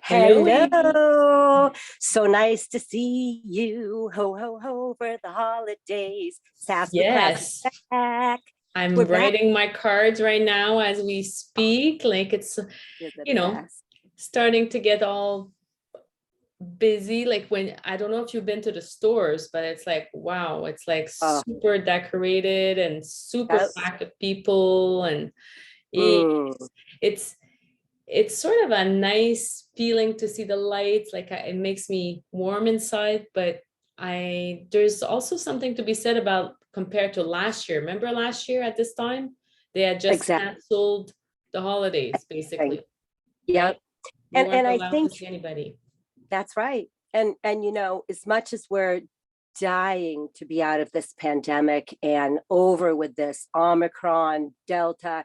Hello, Amy. Hello. So nice to see you. Ho, ho, ho for the holidays. SASSwithclass is Yes, back. I'm We're back. writing my cards right now as we speak. Like it's, You're the you know, best. starting to get all busy. Like when I don't know if you've been to the stores, but it's like, wow, it's like Oh, super decorated and super yep. packed with people. And it's Mm, it's it's sort of a nice feeling to see the lights. Like it makes me warm inside, but there's also something to be said about compared to last year. Remember last year at this time, they had just exactly. canceled the holidays, basically, right? Yep. We And weren't I allowed to think see anybody. that's right. And as much as we're dying to be out of this pandemic and over with this Omicron, Delta,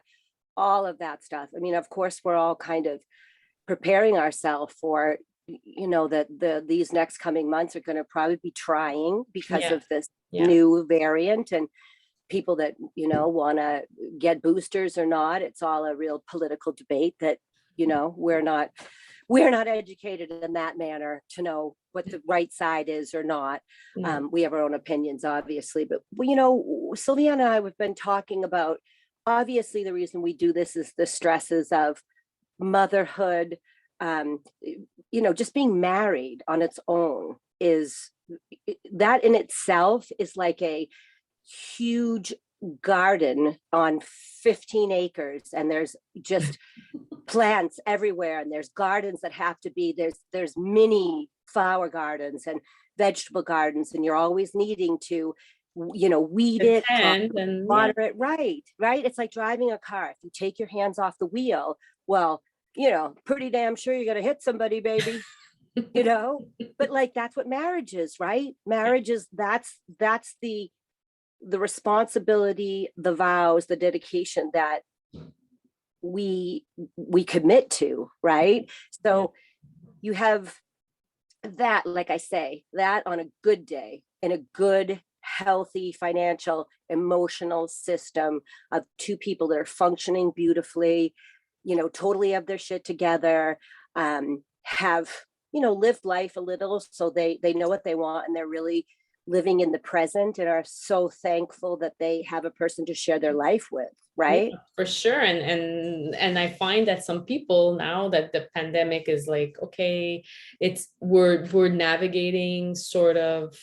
all of that stuff. I mean, of course, we're all kind of preparing ourselves for that these next coming months are going to probably be trying because Yeah, of this yeah. new variant, and people that want to get boosters or not. It's all a real political debate that we're not educated in that manner to know what the right side is or not. No. We have our own opinions, obviously, but Sylvia and I have been talking about, obviously the reason we do this is the stresses of motherhood. Just being married on its own is, that in itself is like a huge garden on 15 acres, and there's just plants everywhere, and there's gardens that have to be there's mini flower gardens and vegetable gardens, and you're always needing to weed it, Attend and yeah. water it. Right, it's like driving a car. If you take your hands off the wheel, well, pretty damn sure you're going to hit somebody, baby. But like, that's what marriage is, right? Marriage is, that's the responsibility, the vows, the dedication that we commit to, right? Yeah. So you have that, like I say, that on a good day, in a good, healthy financial, emotional system of two people that are functioning beautifully, totally have their shit together, have lived life a little, so they know what they want, and they're really living in the present, and are so thankful that they have a person to share their life with, Yeah, right? for sure. And I find that some people, now that the pandemic is like, okay, we're navigating sort of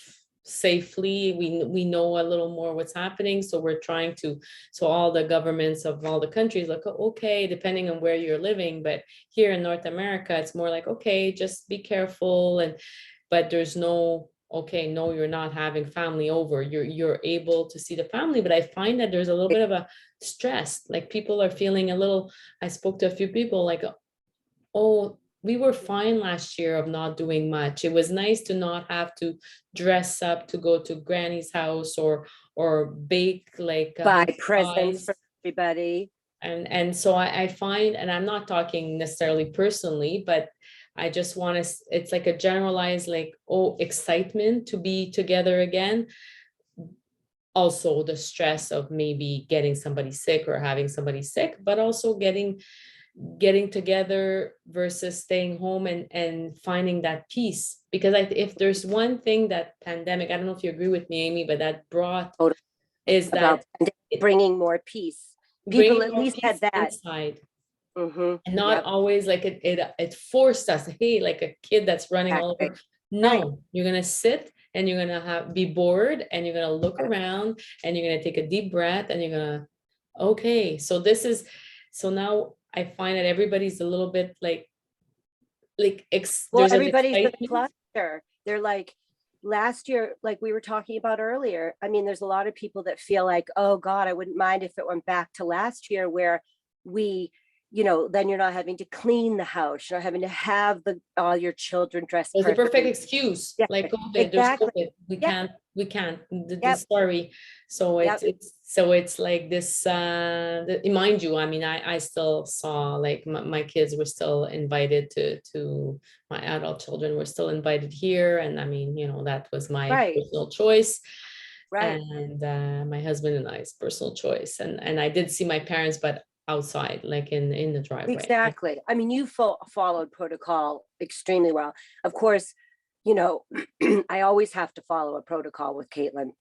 safely. We know a little more what's happening. So we're trying to, so all the governments of all the countries, like, okay, depending on where you're living, but here in North America, it's more like, okay, just be careful. But there's no, okay, no, you're not having family over. You're able to see the family. But I find that there's a little bit of a stress, like people are feeling a little. I spoke to a few people like, oh, we were fine last year of not doing much. It was nice to not have to dress up to go to granny's house or bake like Buy 100 presents pies. for everybody. And so I find, and I'm not talking necessarily personally, but I just want to, it's like a generalized, like, oh, excitement to be together again. Also the stress of maybe getting somebody sick or having somebody sick, but also getting together versus staying home and finding that peace. Because if there's one thing that pandemic, I don't know if you agree with me, Amy, but that brought, Totally. is About that it bringing more peace. People bringing at more least had peace that. inside. Mm-hmm. And not Yep. always like it forced us, hey, like a kid that's running all over. Exactly. Right. No, you're gonna sit and you're gonna be bored, and you're gonna look around, and you're gonna take a deep breath, and you're gonna, okay, so this is, so now I find that everybody's a little bit Well, there's an everybody's in a excitement. cluster. They're like, last year, like we were talking about earlier. I mean, there's a lot of people that feel like, oh God, I wouldn't mind if it went back to last year, where we, then you're not having to clean the house, you're not having to have all your children dressed It was a perfect perfectly. excuse, Yeah, like COVID, there's exactly. COVID, Yep. we can't, Yep. sorry. So Yep. it's like this, mind you, I mean, I still saw, like, my kids were still invited to, my adult children were still invited here. And I mean, that was my Right. personal choice. Right. And my husband and I's personal choice. And I did see my parents, but outside, like in the driveway. Exactly. I mean, you followed protocol extremely well. Of course, you know, I always have to follow a protocol with Caitlin.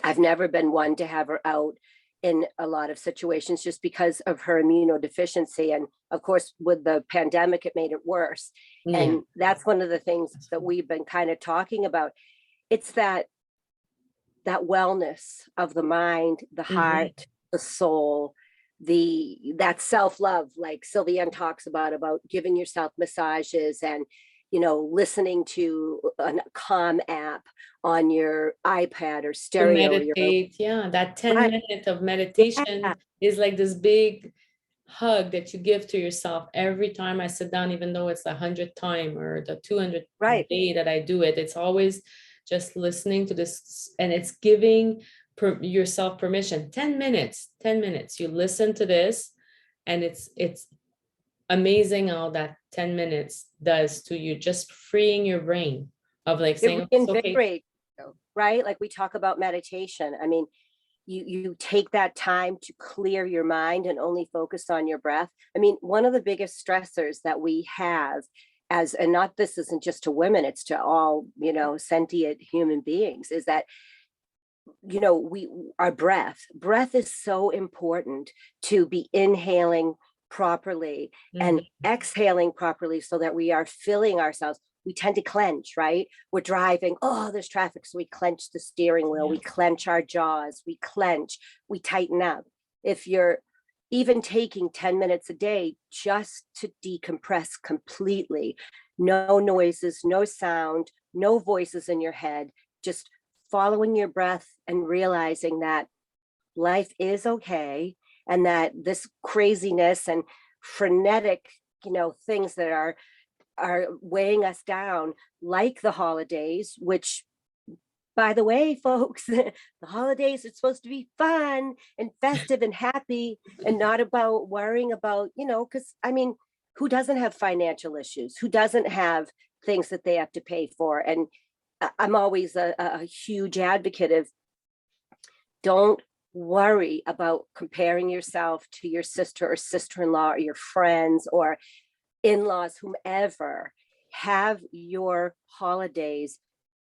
I've never been one to have her out in a lot of situations just because of her immunodeficiency. And of course, with the pandemic, it made it worse. Yeah. And that's one of the things that we've been kind of talking about. It's that wellness of the mind, the heart, the soul, that self-love, like Sylviane talks about giving yourself massages and, you know, listening to a calm app on your iPad or To stereo. meditate, yeah, that 10 Right. minutes of meditation Yeah. is like this big hug that you give to yourself every time I sit down, even though it's the 100th time or the 200th Right. day that I do it. It's always just listening to this, and it's giving yourself permission. 10 minutes, 10 minutes. You listen to this, and it's amazing how that 10 minutes does to you, just freeing your brain of like saying, It "Oh, it's okay." reinvigorates you, right? Like we talk about meditation. I mean, you take that time to clear your mind and only focus on your breath. I mean, one of the biggest stressors that we have as, and not, this isn't just to women, it's to all, you know, sentient human beings, is that, you know, our breath is so important to be inhaling properly and exhaling properly so that we are filling ourselves. We tend to clench, right? We're driving, oh, there's traffic, so we clench the steering wheel, we clench our jaws, we clench, we tighten up. If you're even taking 10 minutes a day just to decompress completely, no noises, no sound, no voices in your head, just following your breath and realizing that life is okay, and that this craziness and frenetic, you know, things that are weighing us down, like the holidays, which, by the way, folks, the holidays are supposed to be fun and festive and happy, and not about worrying about, you know, because I mean, who doesn't have financial issues? Who doesn't have things that they have to pay for? And I'm always a huge advocate of, don't worry about comparing yourself to your sister or sister-in-law or your friends or in-laws, whomever. Have your holidays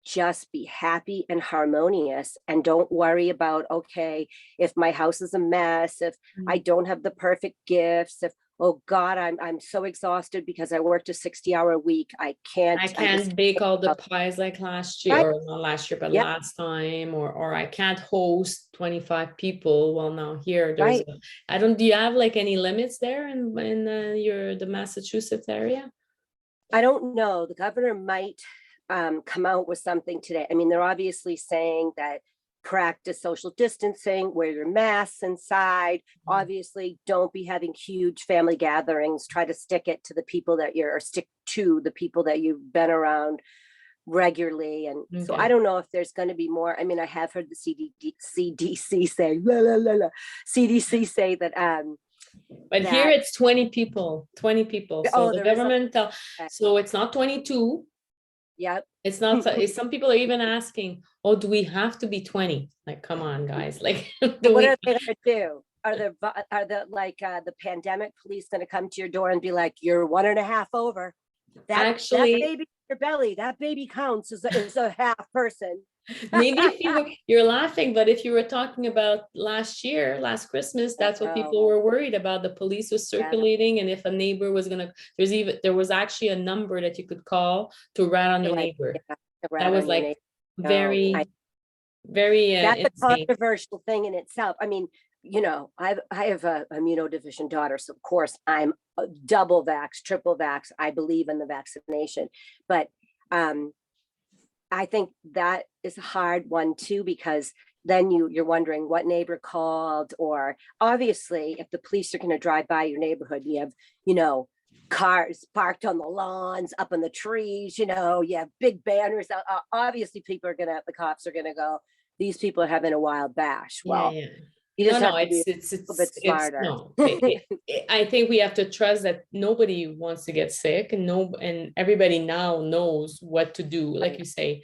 just be happy and harmonious, and don't worry about, okay, if my house is a mess, if I don't have the perfect gifts, if, oh God, I'm so exhausted because I worked a 60-hour week. I can't bake all the pies like last year, right? or not last year, but Yep. last time, or I can't host 25 people. Well, now here there's Right. I don't, do you have like any limits there in the Massachusetts area? I don't know. The governor might come out with something today. I mean, they're obviously saying that practice social distancing, wear your masks inside. Obviously, don't be having huge family gatherings. Try to stick to the people that you've been around regularly. And so I don't know if there's going to be more. I mean, I have heard the CDC say, CDC say that but here it's 20 people. So the government so it's not 22. Yep. It's not, some people are even asking, oh, do we have to be 20? Like, come on, guys. Like, what are they gonna do? Are the pandemic police gonna come to your door and be like, you're 1.5 over? That baby in your belly, that baby counts as a half person. Maybe if you're laughing, but if you were talking about last Christmas, that's what people were worried about. The police was circulating, and if a neighbor was gonna, there was actually a number that you could call to rat on your neighbor. That was like very that's insane. a controversial thing in itself. I mean, you know, I have a immunodeficient daughter, so of course I'm a double vax, triple vax. I believe in the vaccination, but I think that is a hard one too, because then you're wondering what neighbor called, or obviously if the police are going to drive by your neighborhood, you have, you know, cars parked on the lawns, up in the trees, you know, you have big banners out. Obviously the cops are going to go, these people are having a wild bash. Well, you just have to be a little bit smarter. I think we have to trust that nobody wants to get sick, and everybody now knows what to do, like you say.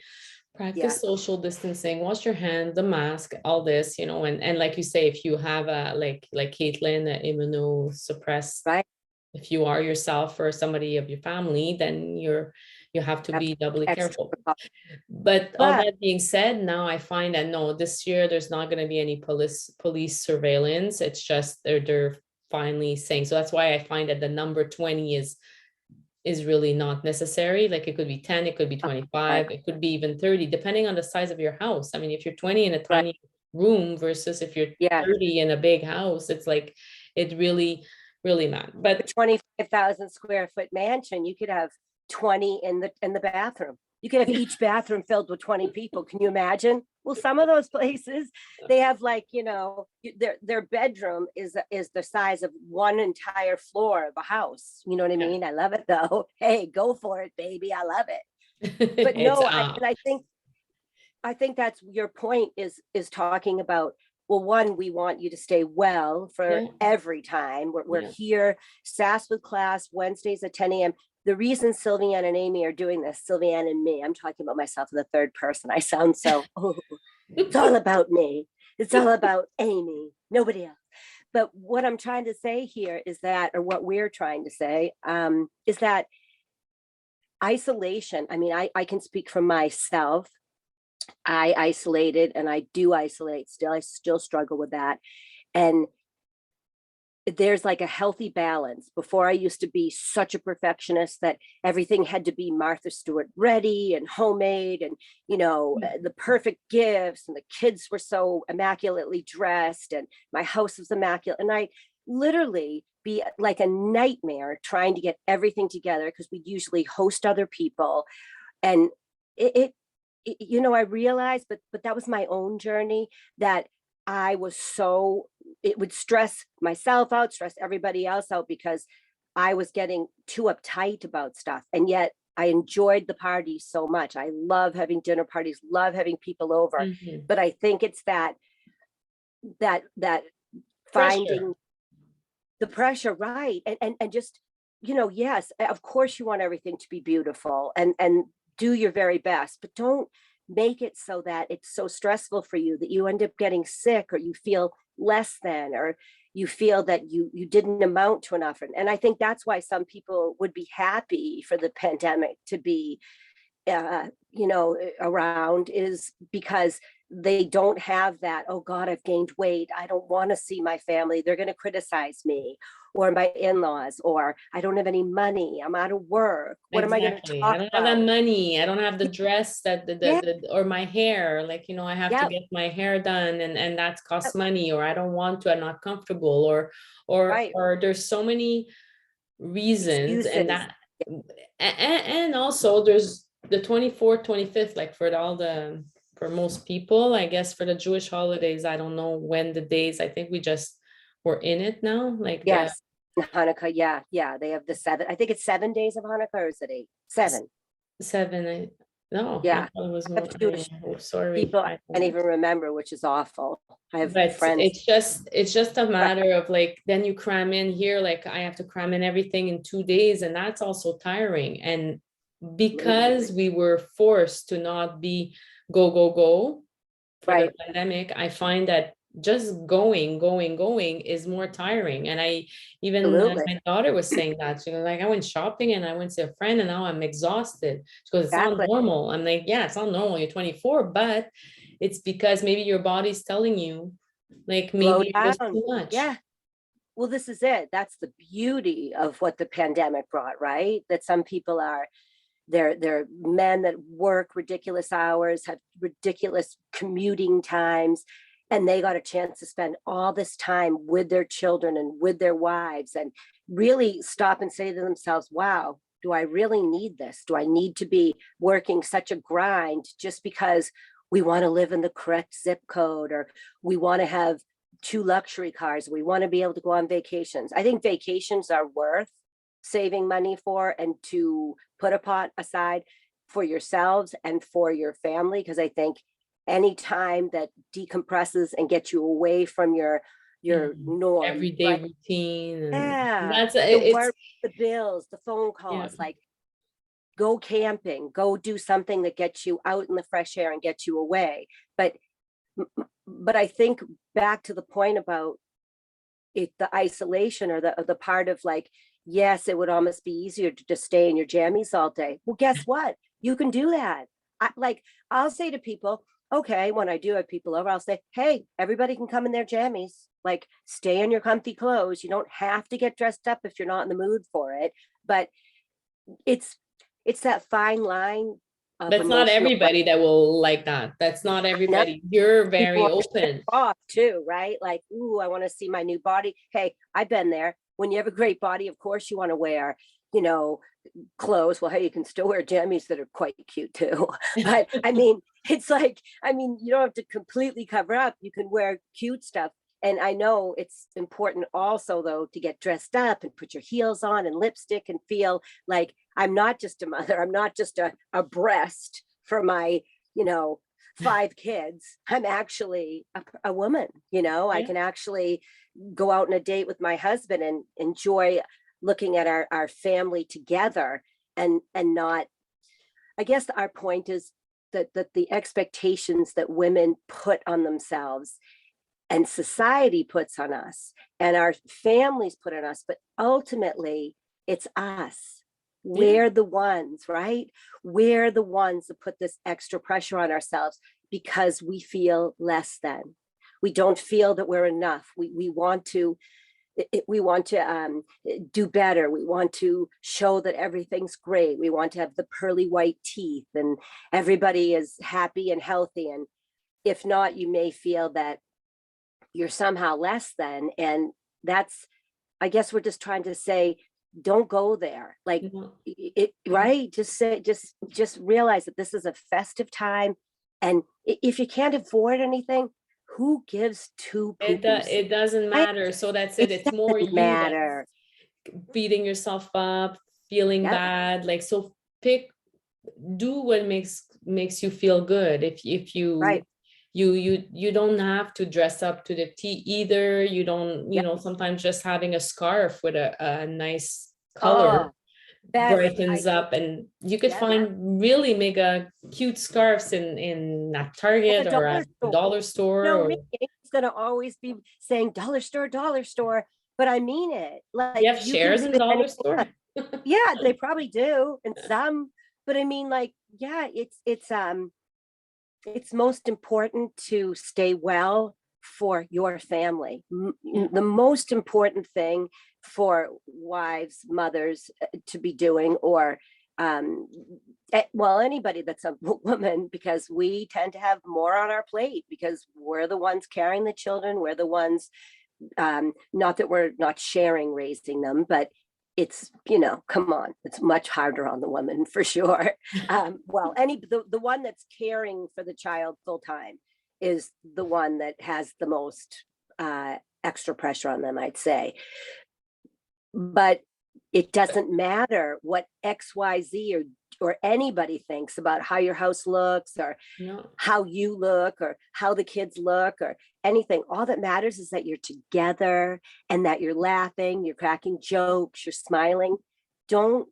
Yeah, practice social distancing, wash your hands, the mask, all this, and like you say, if you have a like Caitlin, immunosuppressed, right. if you are yourself or somebody of your family, then you have to Have be doubly extra careful. precautions. But all But that being said, now I find that no, this year there's not going to be any police surveillance. It's just they're finally saying, so that's why I find that the number 20 is really not necessary. Like it could be 10, it could be right, 25, it could be even 30, depending on the size of your house. I mean, if you're 20 in a right. tiny room versus if you're Yeah. 30 in a big house, it's like it really matters. A But 25,000 square foot mansion, you could have 20 in the bathroom. You could have each bathroom filled with 20 people. Can you imagine? Well, some of those places, they have like, their bedroom is the size of one entire floor of a house. You know what I yeah, mean? I love it though. Hey, go for it, baby. I love it. But it's no, I think that's your point is talking about, well, one, we want you to stay well for yeah, every time. We're yeah. here, SASSwithclass, Wednesdays at 10 a.m. The reason Sylviane and Amy are doing this, Sylviane and me, I'm talking about myself in the third person. I sound so, it's all about me. It's all about Amy, nobody else. But what I'm trying to say here is that, or what we're trying to say, is that isolation. I mean, I can speak for myself. I isolated and I do isolate still. I still struggle with that. And there's like a healthy balance. Before, I used to be such a perfectionist that everything had to be Martha Stewart ready and homemade and, the perfect gifts. And the kids were so immaculately dressed and my house was immaculate. And I literally be like a nightmare trying to get everything together because we usually host other people. And it I realized, but that was my own journey, that I was so, it would stress myself out, stress everybody else out because I was getting too uptight about stuff. And yet I enjoyed the parties so much. I love having dinner parties, love having people over. Mhm. But I think it's that Pressure. finding the pressure, right. And just, yes, of course you want everything to be beautiful and do your very best, but don't make it so that it's so stressful for you that you end up getting sick or you feel less than, or you feel that you didn't amount to enough. And I think that's why some people would be happy for the pandemic to be around, is because they don't have that, oh God, I've gained weight, I don't want to see my family, they're going to criticize me, or my in-laws, or I don't have any money, I'm out of work, what am I going to Exactly. I talk don't have that about? money. I don't have the dress that Yeah, or my hair. Like, I have to yeah, get my hair done and that costs money, or I don't want to, I'm not comfortable, right, or there's so many reasons. And excuses. that and also there's the 24th, 25th, like for most people, I guess for the Jewish holidays, I don't know when the days, I think we just we're in it now, like the Yes, Hanukkah, yeah, they have the seven, I think it's 7 days of Hanukkah, or is it 8? 7. seven. No, I Yeah, thought it was I have more. Jewish Oh, sorry. people, I can't even remember, which is awful. I have But friends. it's just a Right, matter of like, then you cram in here, like I have to cram in everything in 2 days, and that's also tiring. And because we were forced to not be go for the right, pandemic, I find that just going is more tiring. And I even absolutely, my daughter was saying that she was like, I went shopping and I went to a friend and now I'm exhausted. She goes, it's not exactly. normal. I'm like, yeah, it's not normal. You're 24, but it's because maybe your body's telling you, like Slow maybe you're just down. too much. Yeah. Well, this is it. That's the beauty of what the pandemic brought, right? That some people are, they're men that work ridiculous hours, have ridiculous commuting times, and they got a chance to spend all this time with their children and with their wives and really stop and say to themselves, wow, do I really need this? Do I need to be working such a grind just because we want to live in the correct zip code, or we want to have 2 luxury cars, we want to be able to go on vacations? I think vacations are worth saving money for, and to put a pot aside for yourselves and for your family, because I think any time that decompresses and gets you away from your Mhm. norm, Everyday right? routine, and Yeah, that's the it's work, the bills, the phone yeah. calls, like go camping, go do something that gets you out in the fresh air and gets you away. But I think back to the point about it, the isolation, or the part of like, yes, it would almost be easier to just stay in your jammies all day. Well, guess what? You can do that. I'll say to people, okay, when I do have people over, I'll say, hey, everybody can come in their jammies. Like, stay in your comfy clothes. You don't have to get dressed up if you're not in the mood for it. But it's that fine line of That's not emotional. everybody that will like that. That's not Now, everybody. You're very people are open. off too, right? Like, ooh, I want to see my new body. Hey, I've been there. When you have a great body, of course you want to wear, clothes. Well, hey, you can still wear jammies that are quite cute too. But I mean, it's like, you don't have to completely cover up. You can wear cute stuff. And I know it's important also, though, to get dressed up and put your heels on and lipstick and feel like I'm not just a mother. I'm not just a breast for my, 5 kids. I'm actually a woman, I can actually go out on a date with my husband and enjoy looking at our family together, and not, I guess our point is that the expectations that women put on themselves and society puts on us and our families put on us, but ultimately it's us. We're the ones, right? We're the ones that put this extra pressure on ourselves because we feel less than. We don't feel that we're enough. We want to do better. We want to show that everything's great. We want to have the pearly white teeth and everybody is happy and healthy. And if not, you may feel that you're somehow less than. And that's, I guess we're just trying to say, don't go there. Like it, right? Just realize that this is a festive time. And if you can't afford anything, who gives two poopies? It doesn't matter. So that's it. It's more you matter. Beating yourself up, feeling bad. Like, so do what makes you feel good. If you right. You don't have to dress up to the T either. You don't, sometimes just having a scarf with a nice color brightens up, and you could find really mega cute scarves in a Target or a dollar store. It's gonna always be saying dollar store, but I mean it. Like, you have shares in the dollar store. Yeah, they probably do, and some, but I mean, like, yeah, it's most important to stay well for your family. The most important thing for wives, mothers to be doing, or well, anybody that's a woman, because we tend to have more on our plate because we're the ones carrying the children. We're the ones, not that we're not sharing raising them, but it's, come on, it's much harder on the woman for sure. Well, the one that's caring for the child full time is the one that has the most extra pressure on them, I'd say. But it doesn't matter what XYZ or anybody thinks about how your house looks, or how you look, or how the kids look, or anything. All that matters is that you're together and that you're laughing, you're cracking jokes, you're smiling. Don't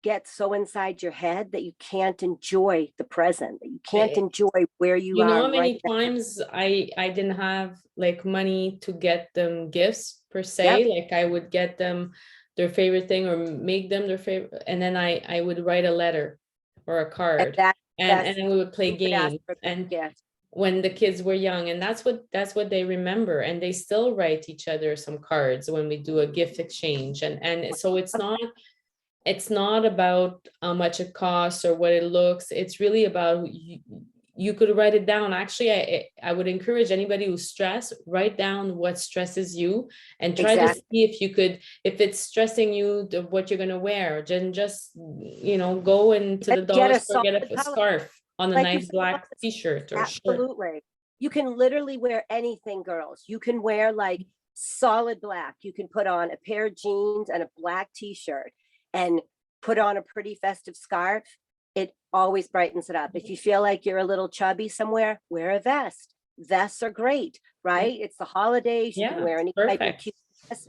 get so inside your head that you can't enjoy the present, that you can't enjoy where you are. How many times I didn't have like money to get them gifts per se. Like, I would get them their favorite thing or make them their favorite, and then I would write a letter or a card, and then we would play games. And when the kids were young, and that's what they remember, and they still write each other some cards when we do a gift exchange. And so it's not about how much it costs or what it looks. It's really about you could write it down. Actually, I would encourage anybody who's stressed, write down what stresses you and try to see if it's stressing you, what you're going to wear. Just go into the dollar store, get a scarf on a nice black t-shirt or shirt. Absolutely. You can literally wear anything, girls. You can wear like solid black. You can put on a pair of jeans and a black t-shirt and put on a pretty festive scarf. It always brightens it up. If you feel like you're a little chubby somewhere, wear a vest. Vests are great, right? It's the holidays. You can wear any type of cute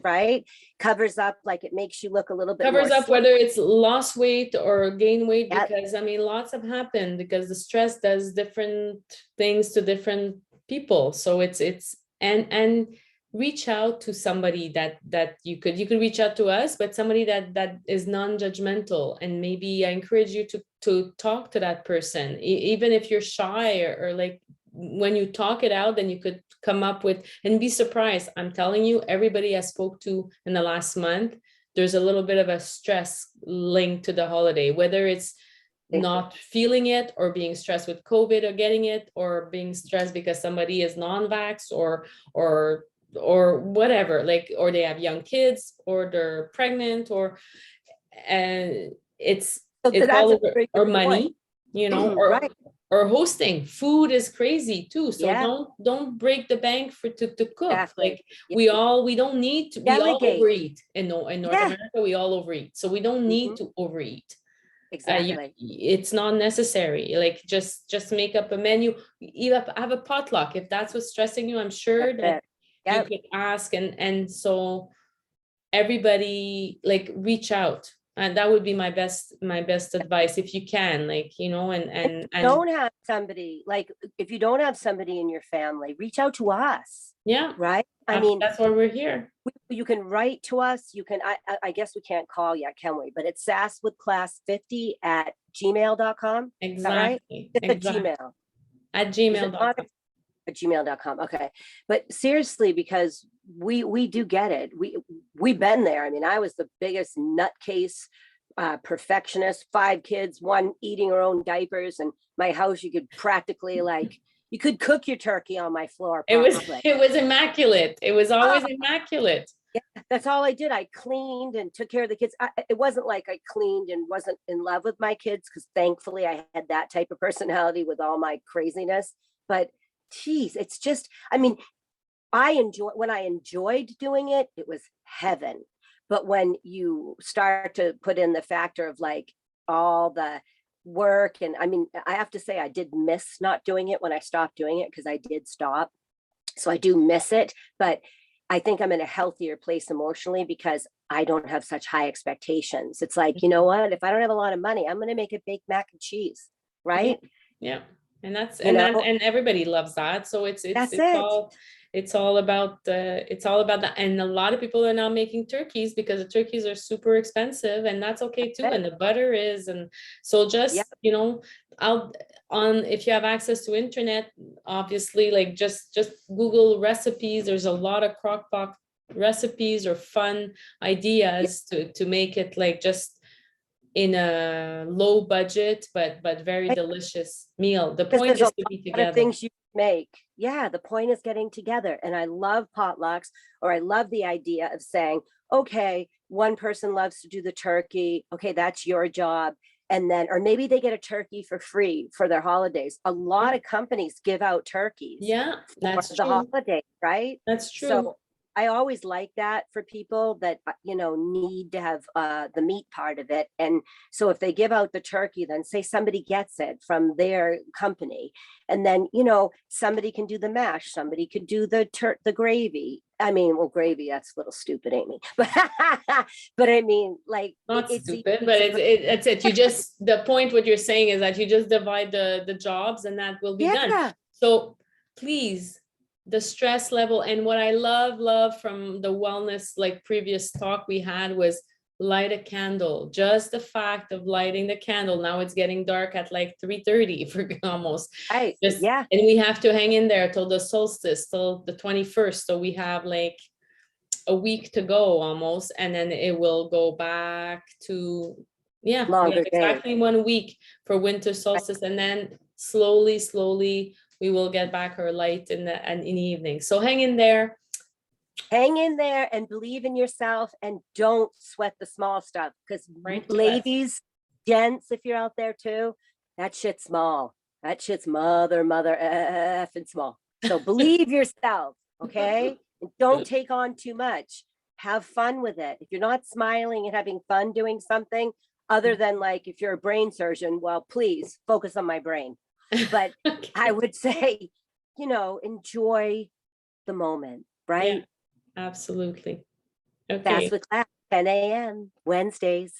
right? Covers up, like it makes you look a little bit Covers more up slim. whether it's lost weight or gain weight, Yep. because I mean, lots have happened because the stress does different things to different people. So it's and reach out to somebody that you could reach out to us, but somebody that is non-judgmental. And maybe I encourage you to talk to that person, even if you're shy, or like when you talk it out, then you could come up with, and be surprised. I'm telling you, everybody I spoke to in the last month, there's a little bit of a stress linked to the holiday, whether it's not feeling it, or being stressed with COVID, or getting it, or being stressed because somebody is non-vax, or whatever, like, or they have young kids, or they're pregnant, or, and it's So it's that's all a over, very or good point. money, Right. or hosting. Food is crazy too, so Yeah, don't break the bank to cook. exactly. Like, Yeah. we don't need to, we all Delegate. overeat in North Yeah. America. We all overeat, so we don't need Mhm. to overeat. Exactly. It's not necessary. Like, just make up a menu. You have a potluck if that's what's stressing you. I'm sure That's that it. you Yep. could ask, and so everybody, like, reach out. And that would be my best advice, if you can, like, and Don't have somebody, like, if you don't have somebody in your family, reach out to us, yeah, right? I mean, that's why we're here. you can write to us. You can, I guess we can't call yet, can we? But it's sasswithclass50@gmail.com. Is that right? Exactly, It's a exactly. Gmail. At Is it not gmail.com. at gmail.com? Okay. But seriously, because we do get it. We've been there. I mean, I was the biggest nutcase, perfectionist, 5 kids, one eating her own diapers, and my house, you could practically, like, you could cook your turkey on my floor It was probably. it was immaculate. It was Oh, always immaculate. yeah, that's all I did. I cleaned and took care of the kids. It wasn't like I cleaned and wasn't in love with my kids, because thankfully I had that type of personality with all my craziness. But geez, it's just, I mean, when I enjoyed doing it, it was heaven. But when you start to put in the factor of, like, all the work, and I mean, I have to say I did miss not doing it when I stopped doing it, because I did stop. So I do miss it, but I think I'm in a healthier place emotionally, because I don't have such high expectations. It's like, you know what? If I don't have a lot of money, I'm going to make a baked mac and cheese, Yeah, right? yeah. And that's You know, and everybody loves that. So that's it. it's all about that. And a lot of people are now making turkeys, because the turkeys are super expensive, and that's okay too. That's And it. the butter is, and so Yeah. just, I'll on if you have access to internet, obviously, like, just Google recipes. There's a lot of crock pot recipes or fun Yeah. ideas to make it, like, just in a low budget but very delicious meal. The Because point there's a is to be lot of together. things you make. Yeah, the point is getting together. And I love potlucks, or I love the idea of saying, okay, one person loves to do the turkey. Okay, that's your job. And then, or maybe they get a turkey for free for their holidays. A lot of companies give out turkeys Yeah, for that's the true. holiday, right? That's true. So I always like that for people that, need to have the meat part of it. And so if they give out the turkey, then say somebody gets it from their company, and then, somebody can do the mash, somebody could do the gravy. I mean, well, gravy, that's a little stupid, ain't me? But I mean, like, Not it's stupid, but it's it. You just, the point, what you're saying is that you just divide the jobs, and that will be done. yeah, So please, the stress level, and what I love from the wellness, like, previous talk we had, was light a candle. Just the fact of lighting the candle. Now it's getting dark at like 3:30 for almost. right, Just, yeah. and we have to hang in there till the solstice, till the 21st. So we have like a week to go almost, and then it will go back to, yeah, we have Longer day. exactly 1 week for winter solstice, and then slowly we will get back our light in the evening. So hang in there. Hang in there and believe in yourself, and don't sweat the small stuff, because Right to us. ladies, gents, if you're out there too, that shit's small. That shit's mother effing small. So believe yourself, okay? And don't take on too much. Have fun with it. If you're not smiling and having fun doing something, other than, like, if you're a brain surgeon, well, please focus on my brain. But Okay. I would say, enjoy the moment, Yeah, right? absolutely. Okay. Sass with Class, 10 a.m. Wednesdays.